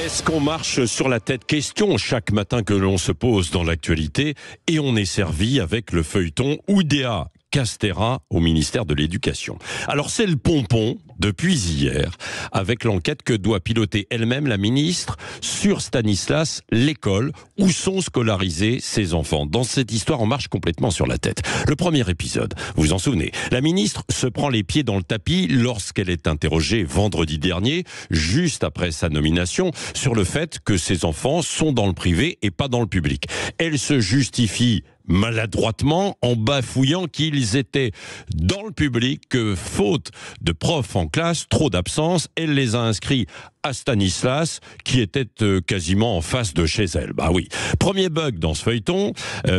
Est-ce qu'on marche sur la tête? Question chaque matin que l'on se pose dans l'actualité, et on est servi avec le feuilleton Oudéa Castéra au ministère de l'Éducation. Alors c'est le pompon depuis hier, avec l'enquête que doit piloter elle-même la ministre sur Stanislas, l'école où sont scolarisés ses enfants. Dans cette histoire, on marche complètement sur la tête. Le premier épisode, vous vous en souvenez, la ministre se prend les pieds dans le tapis lorsqu'elle est interrogée vendredi dernier, juste après sa nomination, sur le fait que ses enfants sont dans le privé et pas dans le public. Elle se justifie maladroitement en bafouillant qu'ils étaient dans le public, que faute de profs en classe, trop d'absence, elle les a inscrits à Stanislas, qui était quasiment en face de chez elle. Bah oui. Premier bug dans ce feuilleton,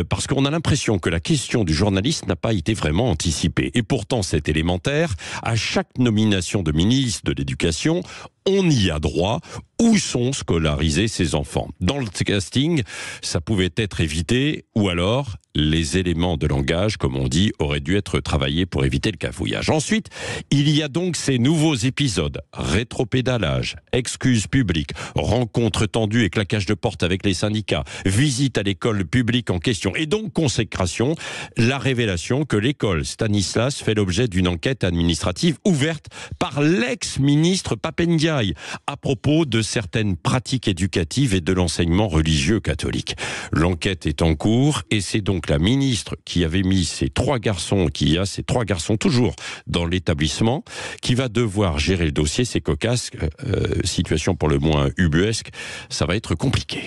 parce qu'on a l'impression que la question du journaliste n'a pas été vraiment anticipée. Et pourtant, c'est élémentaire. À chaque nomination de ministre de l'Éducation, on y a droit. Où sont scolarisés ces enfants? Dans le casting, ça pouvait être évité, ou alors les éléments de langage, comme on dit, auraient dû être travaillés pour éviter le cafouillage. Ensuite, il y a donc ces nouveaux épisodes. Rétropédalage, excuses publiques, rencontres tendues et claquage de porte avec les syndicats, visite à l'école publique en question, et donc consécration, la révélation que l'école Stanislas fait l'objet d'une enquête administrative ouverte par l'ex-ministre Papendiaï à propos de certaines pratiques éducatives et de l'enseignement religieux catholique. L'enquête est en cours et c'est donc la ministre qui avait mis ces trois garçons, qui a ces trois garçons toujours dans l'établissement, qui va devoir gérer le dossier. C'est cocasse, situation pour le moins ubuesque, ça va être compliqué.